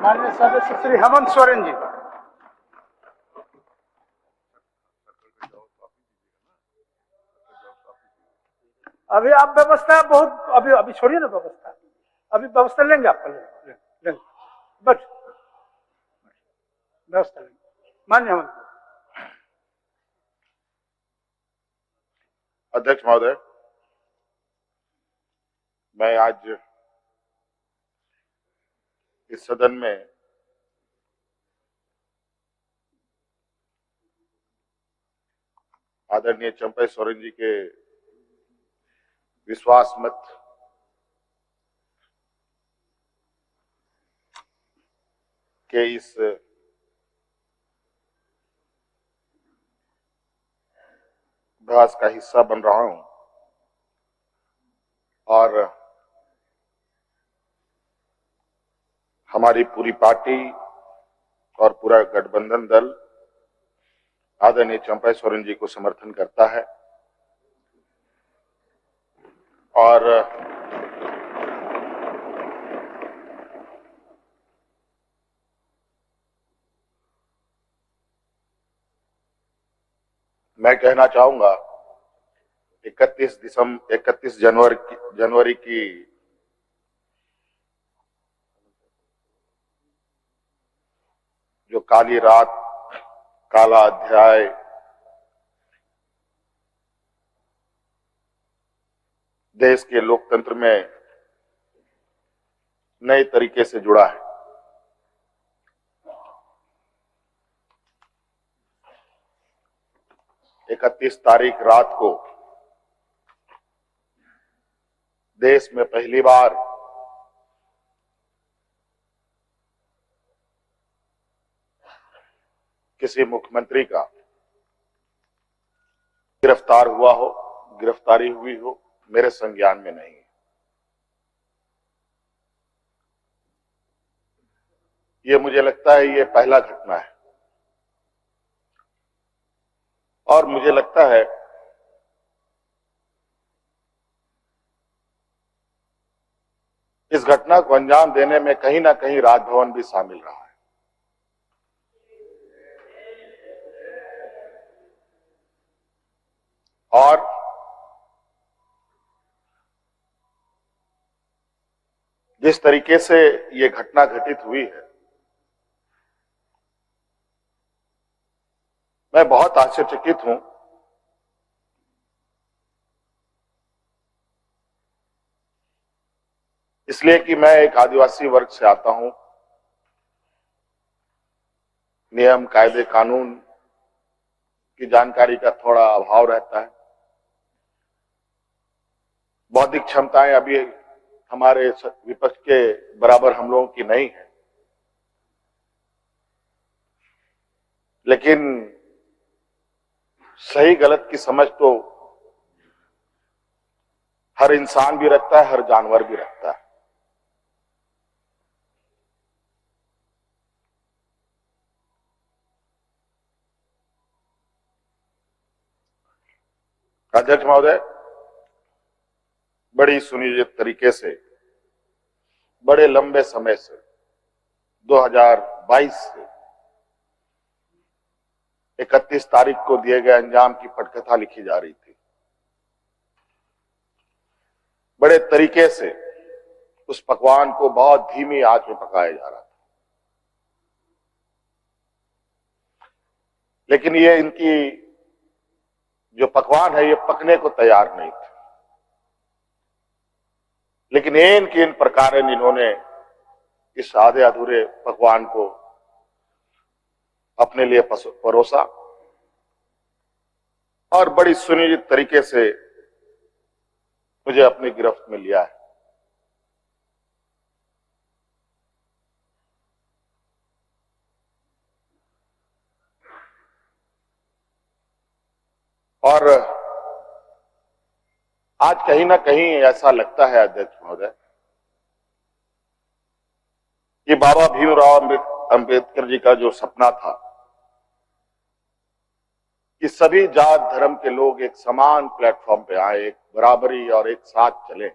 माननीय सदस्य श्री हेमंत सोरेन जी। अभी आप व्यवस्था बहुत अभी छोड़िए ना व्यवस्था, अभी व्यवस्था लेंगे आप लेंगे बस व्यवस्था लेंगे। माननीय हेमंत अध्यक्ष महोदय, मैं आज इस सदन में आदरणीय चंपई सोरेन जी के विश्वास मत के इस बहस का हिस्सा बन रहा हूं और हमारी पूरी पार्टी और पूरा गठबंधन दल आदरणीय चंपई सोरेन जी को समर्थन करता है और मैं कहना चाहूंगा 31 जनवरी की जो काली रात, काला अध्याय देश के लोकतंत्र में नए तरीके से जुड़ा है। इकतीस तारीख रात को देश में पहली बार किसी मुख्यमंत्री का गिरफ्तारी हुई हो, मेरे संज्ञान में नहीं है। ये मुझे लगता है ये पहला घटना है और मुझे लगता है इस घटना को अंजाम देने में कहीं ना कहीं राजभवन भी शामिल रहा है। और जिस तरीके से ये घटना घटित हुई है, मैं बहुत आश्चर्यचकित हूं। इसलिए कि मैं एक आदिवासी वर्ग से आता हूं। नियम, कायदे, कानून की जानकारी का थोड़ा अभाव रहता है। बौद्धिक क्षमताएं अभी हमारे विपक्ष के बराबर हम लोगों की नहीं है, लेकिन सही गलत की समझ तो हर इंसान भी रखता है, हर जानवर भी रखता है। अध्यक्ष महोदय, बड़ी सुनियोजित तरीके से बड़े लंबे समय से 2022 से 31 तारीख को दिए गए अंजाम की पटकथा लिखी जा रही थी। बड़े तरीके से उस पकवान को बहुत धीमी आंच में पकाया जा रहा था, लेकिन ये इनकी जो पकवान है ये पकने को तैयार नहीं थे। लेकिन इन प्रकार इन्होंने इस आधे अधूरे पकवान को अपने लिए परोसा और बड़ी सुनियोजित तरीके से मुझे अपनी गिरफ्त में लिया है। और आज कहीं ना कहीं ऐसा लगता है अध्यक्ष महोदय कि बाबा भीमराव अंबेडकर जी का जो सपना था कि सभी जात धर्म के लोग एक समान प्लेटफॉर्म पे आए, एक बराबरी और एक साथ चले,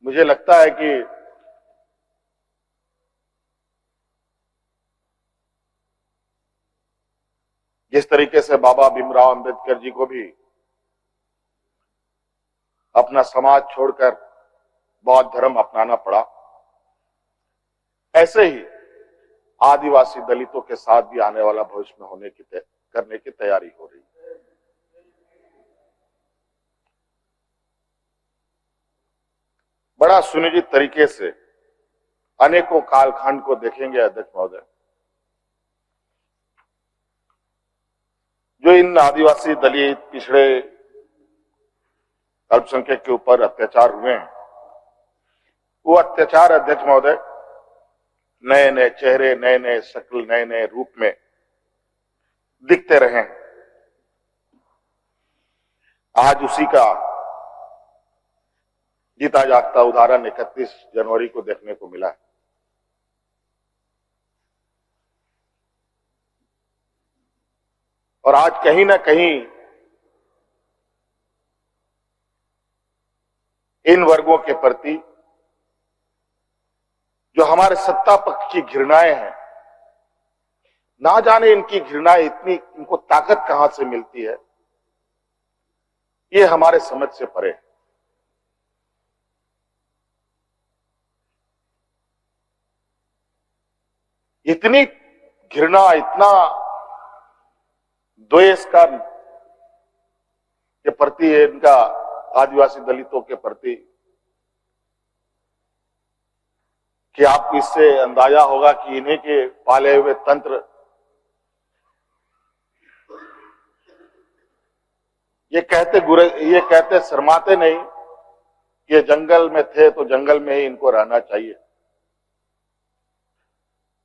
मुझे लगता है कि जिस तरीके से बाबा भीमराव अंबेडकर जी को भी अपना समाज छोड़कर बौद्ध धर्म अपनाना पड़ा, ऐसे ही आदिवासी दलितों के साथ भी आने वाला भविष्य में करने की तैयारी हो रही है। बड़ा सुनिश्चित तरीके से अनेकों कालखंड को देखेंगे अध्यक्ष महोदय, जो इन आदिवासी दलित पिछड़े अल्पसंख्यक के ऊपर अत्याचार हुए हैं, वो अत्याचार अध्यक्ष महोदय नए नए चेहरे, नए नए शक्ल, नए नए रूप में दिखते रहे। आज उसी का जीता जागता उदाहरण 31 जनवरी को देखने को मिला है। और आज कहीं ना कहीं इन वर्गों के प्रति जो हमारे सत्ता पक्ष की घृणाएं हैं, ना जाने इनकी घृणाएं इतनी, इनको ताकत कहां से मिलती है, ये हमारे समझ से परे है। इतनी घृणा, इतना द्वेष का के प्रति है इनका आदिवासी दलितों के प्रति, कि आपको इससे अंदाजा होगा कि इन्हीं के पाले हुए तंत्र ये कहते शर्माते नहीं कि ये जंगल में थे तो जंगल में ही इनको रहना चाहिए।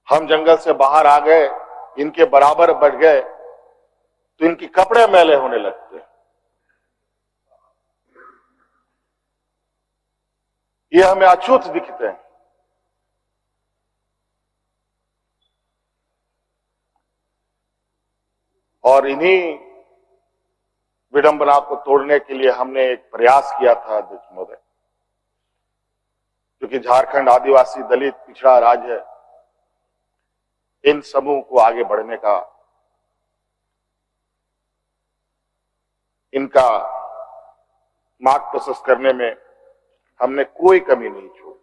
हम जंगल से बाहर आ गए, इनके बराबर बढ़ गए तो इनके कपड़े मैले होने लगते हैं। ये हमें अछूत दिखते हैं। और इन्हीं विडंबना को तोड़ने के लिए हमने एक प्रयास किया था अध्यक्ष महोदय, क्योंकि झारखंड आदिवासी दलित पिछड़ा राज्य है, इन समूह को आगे बढ़ने का, इनका मार्ग प्रशस्त करने में हमने कोई कमी नहीं छोड़ी।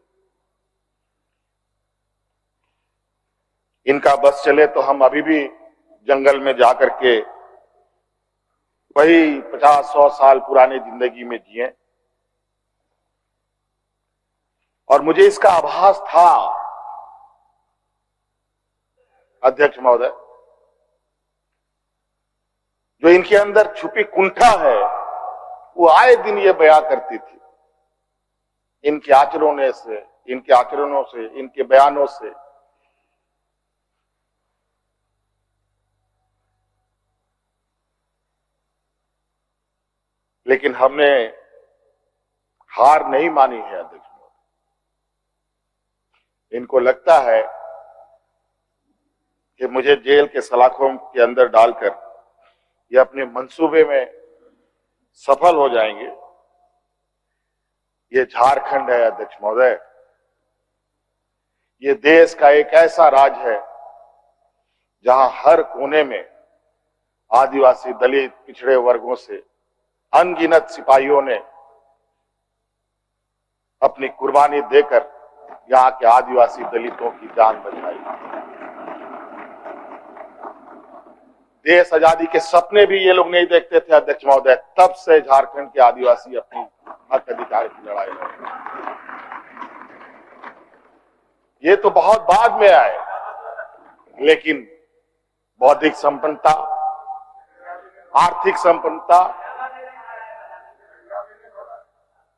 इनका बस चले तो हम अभी भी जंगल में जाकर के वही 50-100 साल पुरानी जिंदगी में जिए। और मुझे इसका आभास था अध्यक्ष महोदय, जो इनके अंदर छुपी कुंठा है वो आए दिन ये बयां करती थी, इनके आचरणों से, इनके बयानों से। लेकिन हमने हार नहीं मानी है अध्यक्ष महोदय। इनको लगता है कि मुझे जेल के सलाखों के अंदर डालकर ये अपने मंसूबे में सफल हो जाएंगे। ये झारखंड है अध्यक्ष महोदय, ये देश का एक ऐसा राज्य है जहां हर कोने में आदिवासी दलित पिछड़े वर्गों से अनगिनत सिपाहियों ने अपनी कुर्बानी देकर यहां के आदिवासी दलितों की जान बचाई। देश आजादी के सपने भी ये लोग नहीं देखते थे अध्यक्ष महोदय, तब से झारखंड के आदिवासी अपनी हक अधिकार की लड़ाई लड़ रहे। ये तो बहुत बाद में आए, लेकिन बौद्धिक संपन्नता, आर्थिक संपन्नता,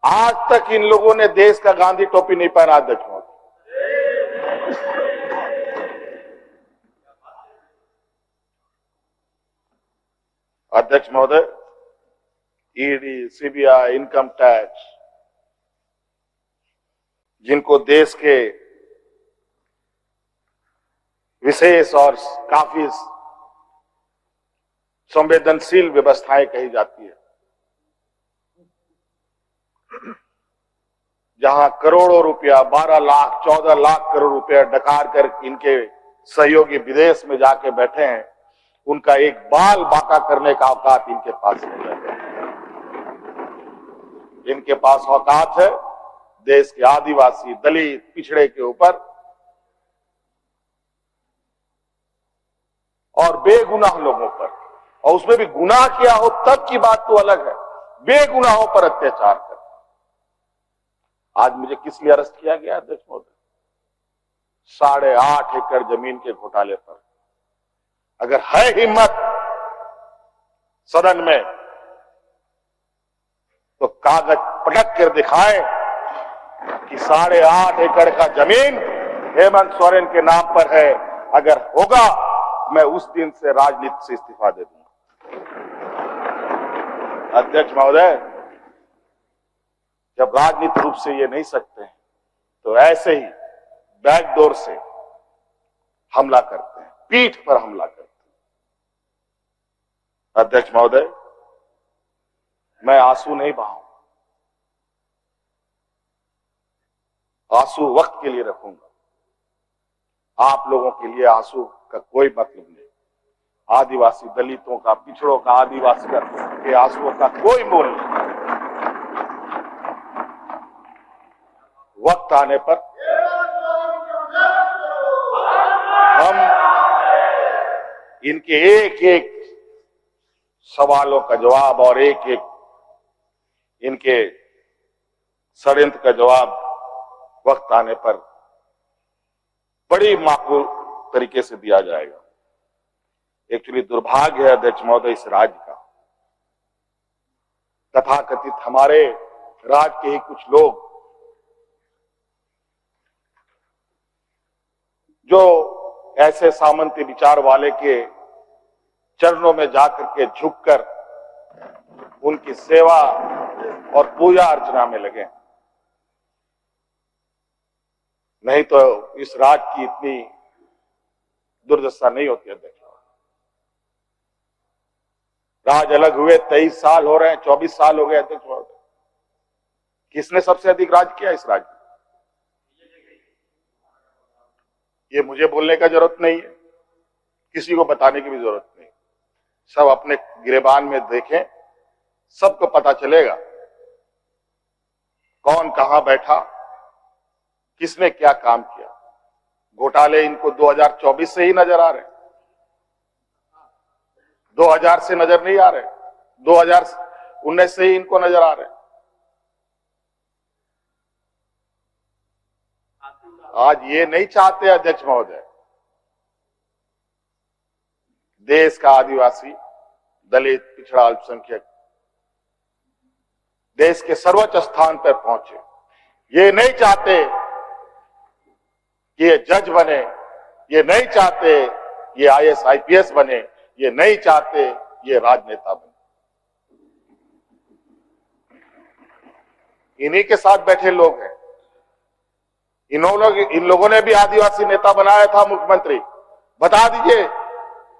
आज तक इन लोगों ने देश का गांधी टोपी नहीं पहना अध्यक्ष महोदय। अध्यक्ष महोदय, ईडी, सीबीआई, इनकम टैक्स, जिनको देश के विशेष और काफी संवेदनशील व्यवस्थाएं कही जाती है, जहां करोड़ों रुपया, 12 लाख 14 लाख करोड़ रुपया डकार कर इनके सहयोगी विदेश में जाके बैठे हैं, उनका एक बाल बांका करने का औकात इनके पास नहीं है। इनके पास औकात है देश के आदिवासी, दलित, पिछड़े के ऊपर और बेगुनाह लोगों पर, और उसमें भी गुनाह किया हो तब की बात तो अलग है, बेगुनाहों पर अत्याचार कर। आज मुझे किस लिए अरेस्ट किया गया अध्यक्ष महोदय? 8.5 एकड़ जमीन के घोटाले पर। अगर है हिम्मत सदन में तो कागज पटक कर दिखाएं कि 8.5 एकड़ का जमीन हेमंत सोरेन के नाम पर है। अगर होगा मैं उस दिन से राजनीति से इस्तीफा दे दूंगा। अध्यक्ष महोदय, जब राजनीतिक रूप से ये नहीं सकते हैं तो ऐसे ही बैकडोर से हमला करते हैं, पीठ पर हमला करते हैं। अध्यक्ष महोदय, मैं आंसू नहीं बहाऊंगा, आंसू वक्त के लिए रखूंगा। आप लोगों के लिए आंसू का कोई मतलब नहीं। आदिवासी दलितों का, पिछड़ों का, आदिवासी के आंसुओं का कोई मोल नहीं। वक्त आने पर हम इनके एक एक सवालों का जवाब और एक एक इनके षड्यंत्र का जवाब वक्त आने पर बड़ी माकूल तरीके से दिया जाएगा। एक्चुअली दुर्भाग्य है अध्यक्ष महोदय इस राज्य का, तथाकथित हमारे राज्य के ही कुछ लोग जो ऐसे सामंती विचार वाले के चरणों में जाकर के झुककर उनकी सेवा और पूजा अर्चना में लगे। नहीं तो इस राज्य की इतनी दुर्दशा नहीं होती अध्यक्ष। राज अलग हुए 23 साल हो रहे हैं, 24 साल हो गए अध्यक्ष महोदय। किसने सबसे अधिक राज किया इस राज्य? ये मुझे बोलने का जरूरत नहीं है, किसी को बताने की भी जरूरत नहीं। सब अपने गिरेबान में देखें, सबको पता चलेगा कौन कहां बैठा, किसने क्या काम किया। घोटाले इनको 2024 से ही नजर आ रहे हैं, 2000 से नजर नहीं आ रहे, 2019 से ही इनको नजर आ रहे हैं। आज ये नहीं चाहते अध्यक्ष महोदय देश का आदिवासी, दलित, पिछड़ा, अल्पसंख्यक देश के सर्वोच्च स्थान पर पहुंचे। ये नहीं चाहते कि ये जज बने, ये नहीं चाहते ये IAS IPS बने, ये नहीं चाहते ये राजनेता बने। इन्हीं के साथ बैठे लोग हैं। इन लोगों ने भी आदिवासी नेता बनाया था मुख्यमंत्री। बता दीजिए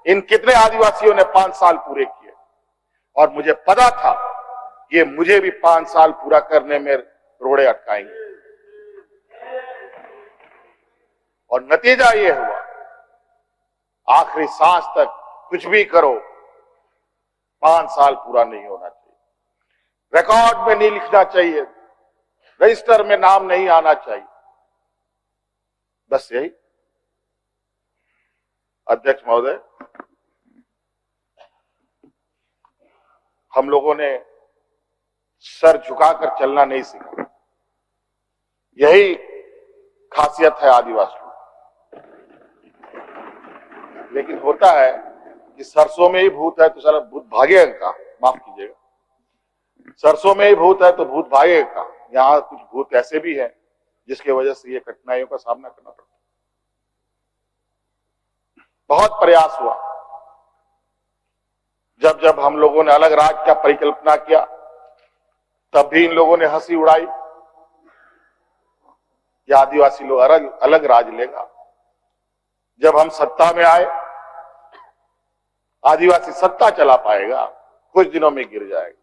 इन कितने आदिवासियों ने 5 साल पूरे किए। और मुझे पता था ये मुझे भी 5 साल पूरा करने में रोड़े अटकाएंगे, और नतीजा ये हुआ आखिरी सांस तक कुछ भी करो 5 साल पूरा नहीं होना चाहिए, रिकॉर्ड में नहीं लिखना चाहिए, रजिस्टर में नाम नहीं आना चाहिए। बस यही। अध्यक्ष महोदय, हम लोगों ने सर झुकाकर चलना नहीं सीखा। यही खासियत है आदिवासियों। लेकिन होता है कि सरसों में ही भूत है तो सारा भूत भागेगा का, माफ कीजिएगा, सरसों में ही भूत है तो भूत भागेगा का। यहाँ कुछ भूत ऐसे भी हैं जिसकी वजह से ये कठिनाइयों का सामना करना पड़ता है। बहुत प्रयास हुआ, जब जब हम लोगों ने अलग राज्य का परिकल्पना किया तब भी इन लोगों ने हंसी उड़ाई कि आदिवासी लोग अलग राज लेगा। जब हम सत्ता में आए, आदिवासी सत्ता चला पाएगा, कुछ दिनों में गिर जाएगा।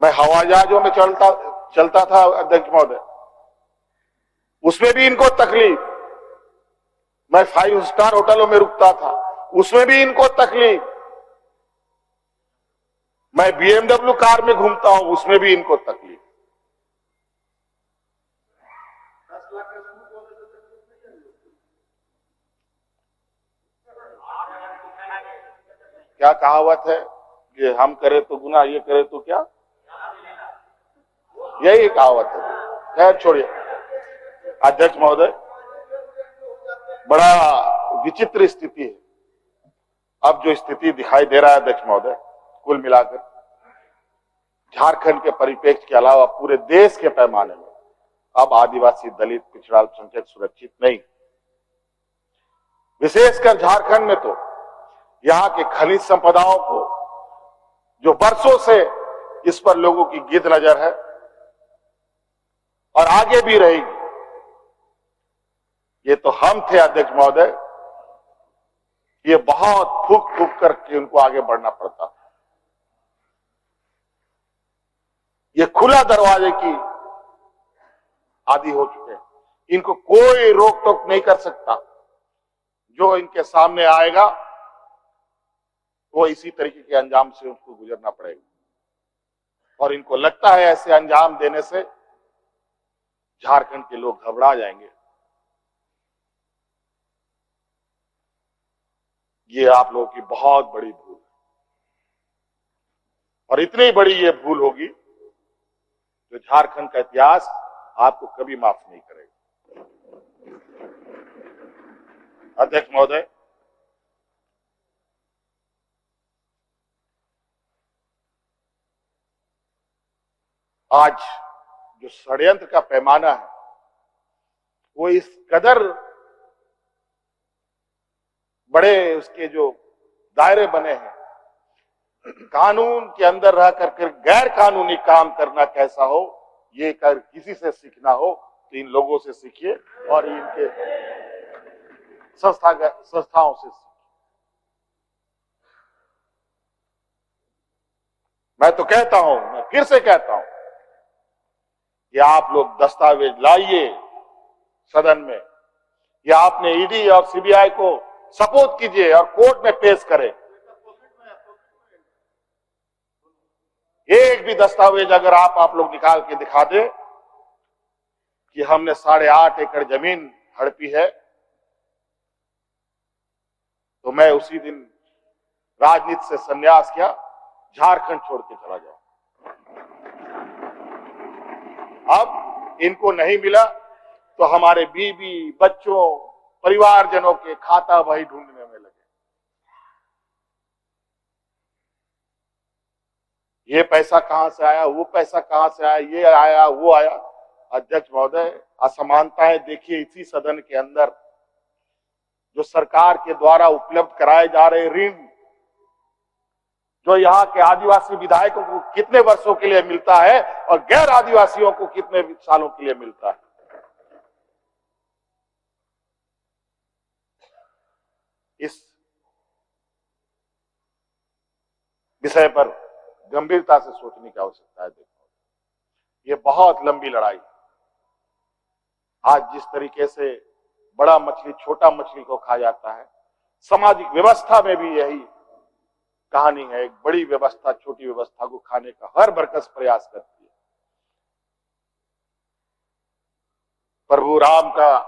मैं हवाई जहाजों में चलता था अध्यक्ष महोदय, उसमें भी इनको तकलीफ। मैं 5 स्टार होटलों में रुकता था, उसमें भी इनको तकलीफ। मैं BMW कार में घूमता हूं, उसमें भी इनको तकलीफ। क्या कहावत है कि हम करे तो गुनाह, ये करे तो क्या, यही कहावत है। खैर छोड़िए। अध्यक्ष महोदय, बड़ा विचित्र स्थिति है अब जो स्थिति दिखाई दे रहा है अध्यक्ष महोदय। कुल मिलाकर झारखंड के परिप्रेक्ष्य के अलावा पूरे देश के पैमाने में अब आदिवासी, दलित, पिछड़ा, अल्पसंख्यक सुरक्षित नहीं। विशेषकर झारखंड में तो यहां के खनिज संपदाओं को, जो बरसों से इस पर लोगों की गिद्ध नजर है और आगे भी रहेगी। ये तो हम थे अध्यक्ष महोदय, ये बहुत फूक फूक करके उनको आगे बढ़ना पड़ता। ये खुला दरवाजे की आदि हो चुके हैं, इनको कोई रोक टोक नहीं कर सकता। जो इनके सामने आएगा वो इसी तरीके के अंजाम से उनको गुजरना पड़ेगा। और इनको लगता है ऐसे अंजाम देने से झारखंड के लोग घबरा जाएंगे। ये आप लोगों की बहुत बड़ी भूल है, और इतनी बड़ी ये भूल होगी जो झारखंड का इतिहास आपको कभी माफ नहीं करेगा। अध्यक्ष महोदय, आज जो षड्यंत्र का पैमाना है वो इस कदर बड़े उसके जो दायरे बने हैं, कानून के अंदर रह करके गैर कानूनी काम करना कैसा हो, ये कर किसी से सीखना हो तो इन लोगों से सीखिए और इनके संस्थाओं से सीखिए। मैं तो कहता हूं, मैं फिर से कहता हूं कि आप लोग दस्तावेज लाइए सदन में, या आपने ईडी और सीबीआई को सपोर्ट कीजिए और कोर्ट में पेश करें। एक भी दस्तावेज अगर आप लोग निकाल के दिखा दे कि हमने 8.5 एकड़ जमीन हड़पी है, तो मैं उसी दिन राजनीति से संन्यास किया, झारखंड छोड़ के चला जाऊं। अब इनको नहीं मिला तो हमारे बीवी, बच्चों, परिवारजनों के खाता वही ढूंढने में लगे। ये पैसा कहां से आया, वो पैसा कहां से आया, ये आया, वो आया। अध्यक्ष महोदय, असमानताएं देखिए इसी सदन के अंदर। जो सरकार के द्वारा उपलब्ध कराए जा रहे ऋण, जो यहाँ के आदिवासी विधायकों को कितने वर्षों के लिए मिलता है और गैर आदिवासियों को कितने सालों के लिए मिलता है। इस विषय पर गंभीरता से सोचने की आवश्यकता है। देखो, ये बहुत लंबी लड़ाई। आज जिस तरीके से बड़ा मछली छोटा मछली को खा जाता है, सामाजिक व्यवस्था में भी यही कहानी है। एक बड़ी व्यवस्था छोटी व्यवस्था को खाने का हर बरकस प्रयास करती है। प्रभु राम का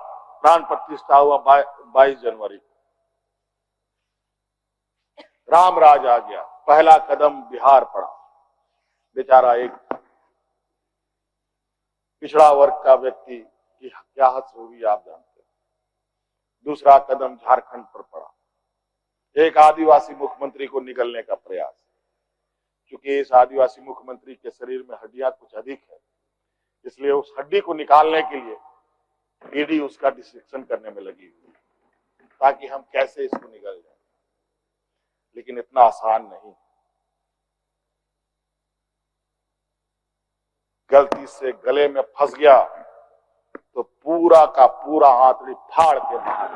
प्राण प्रतिष्ठा हुआ 22 जनवरी को। राम राज आ गया, पहला कदम बिहार पड़ा। बेचारा एक पिछड़ा वर्ग का व्यक्ति की क्या हद होगी आप जानते हैं। दूसरा कदम झारखंड पर पड़ा, एक आदिवासी मुख्यमंत्री को निकलने का प्रयास। क्योंकि इस आदिवासी मुख्यमंत्री के शरीर में हड्डियां कुछ अधिक है, इसलिए उस हड्डी को निकालने के लिए ईडी उसका डिसेक्शन करने में लगी हुई, ताकि हम कैसे इसको निकल जाए। लेकिन इतना आसान नहीं। गलती से गले में फंस गया तो पूरा का पूरा आंतड़ी फाड़ के बाहर।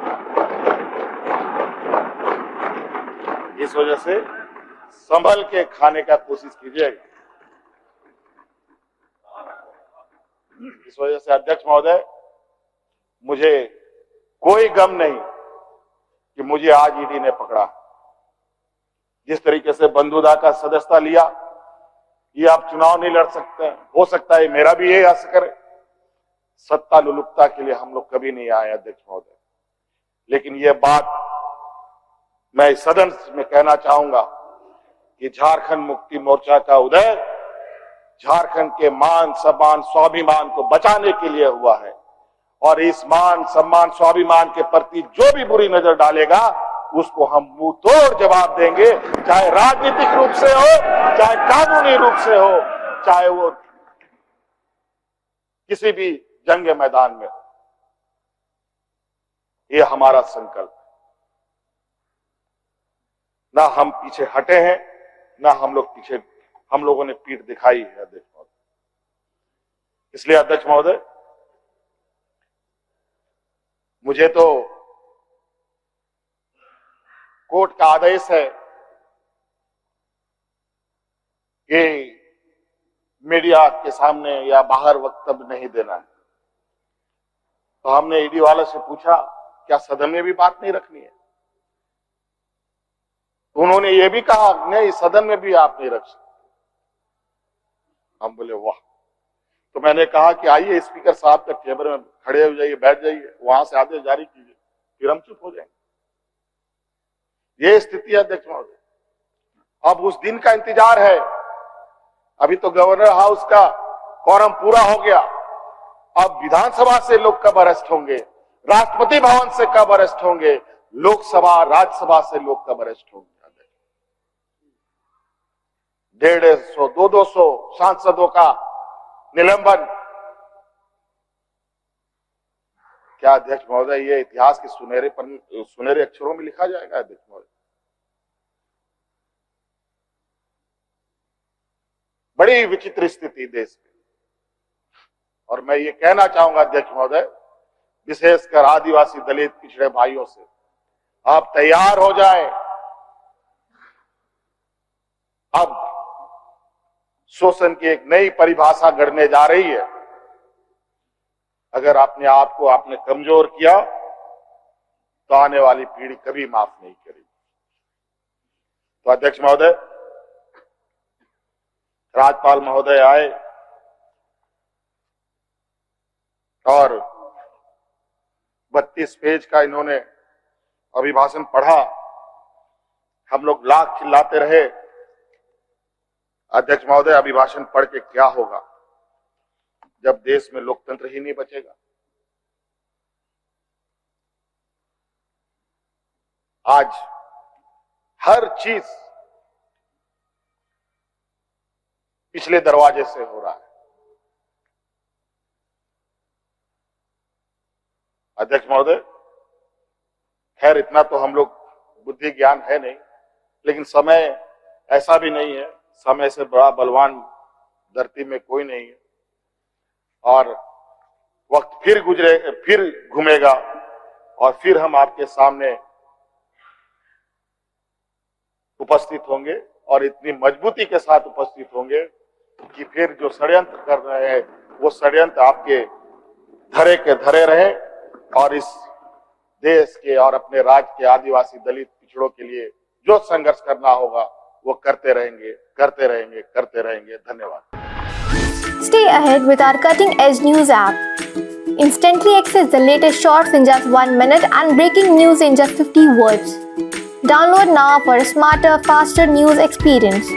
इस वजह से संभल के खाने का कोशिश कीजिएगा। इस वजह से अध्यक्ष महोदय, मुझे कोई गम नहीं कि मुझे आज ईडी ने पकड़ा। जिस तरीके से बंधुदा का सदस्यता लिया, ये आप चुनाव नहीं लड़ सकते। हो सकता है मेरा भी ये असर है। सत्ता लुलुपता के लिए हम लोग कभी नहीं आए अध्यक्ष महोदय, लेकिन ये बात मैं सदन में कहना चाहूंगा कि झारखंड मुक्ति मोर्चा का उदय झारखंड के मान सम्मान स्वाभिमान को बचाने के लिए हुआ है, और इस मान सम्मान स्वाभिमान के प्रति जो भी बुरी नजर डालेगा उसको हम मुंह तोड़ जवाब देंगे, चाहे राजनीतिक रूप से हो, चाहे कानूनी रूप से हो, चाहे वो किसी भी जंग मैदान में हो। ये हमारा संकल्प, ना हम पीछे हटे हैं, ना हम लोगों ने पीठ दिखाई है अध्यक्ष महोदय। इसलिए अध्यक्ष महोदय, मुझे तो कोर्ट का आदेश है कि मीडिया के सामने या बाहर वक्तव्य नहीं देना है, तो हमने ईडी वाले से पूछा क्या सदन में भी बात नहीं रखनी है, तो उन्होंने ये भी कहा नहीं सदन में भी आप नहीं रख सकते। हम बोले वाह। तो मैंने कहा कि आइए स्पीकर साहब के टेबल में खड़े हो जाइए, बैठ जाइए, वहां से आदेश जारी कीजिए, फिर हम चुप हो जाएंगे। ये स्थिति है अध्यक्ष महोदय। अब उस दिन का इंतजार है। अभी तो गवर्नर हाउस का quorum पूरा हो गया, अब विधानसभा से लोग कब अरेस्ट होंगे, राष्ट्रपति भवन से कब अरेस्ट होंगे, लोकसभा राज्यसभा से लोग कब अरेस्ट होंगे। 150, 200 सांसदों का निलंबन। क्या अध्यक्ष महोदय ये इतिहास के सुनहरे अक्षरों में लिखा जाएगा अध्यक्ष महोदय? बड़ी विचित्र स्थिति देश में। और मैं ये कहना चाहूंगा अध्यक्ष महोदय, विशेषकर आदिवासी दलित पिछड़े भाइयों से, आप तैयार हो जाएं। अब शोषण की एक नई परिभाषा गढ़ने जा रही है। अगर अपने आप को आपने कमजोर किया तो आने वाली पीढ़ी कभी माफ नहीं करेगी। तो अध्यक्ष महोदय, राज्यपाल महोदय आए और 32 पेज का इन्होंने अभिभाषण पढ़ा। हम लोग लाख चिल्लाते रहे। अध्यक्ष महोदय, अभिभाषण पढ़ के क्या होगा जब देश में लोकतंत्र ही नहीं बचेगा। आज हर चीज पिछले दरवाजे से हो रहा है। अध्यक्ष महोदय, खैर इतना तो हम लोग बुद्धि ज्ञान है नहीं, लेकिन समय ऐसा भी नहीं है, समय से बड़ा बलवान धरती में कोई नहीं है, और वक्त फिर घूमेगा और फिर हम आपके सामने उपस्थित होंगे, और इतनी मजबूती के साथ उपस्थित होंगे कि फिर जो षड्यंत्र कर रहे हैं वो षड्यंत्र आपके धरे के धरे रहे, और इस देश के और अपने राज्य के आदिवासी दलित पिछड़ों के लिए जो संघर्ष करना होगा वो करते रहेंगे, करते रहेंगे, करते रहेंगे। धन्यवाद। Stay ahead with our cutting edge news app. Instantly access the latest shorts in just 1 minute and breaking news in just 50 words. Download now for a smarter, faster news experience.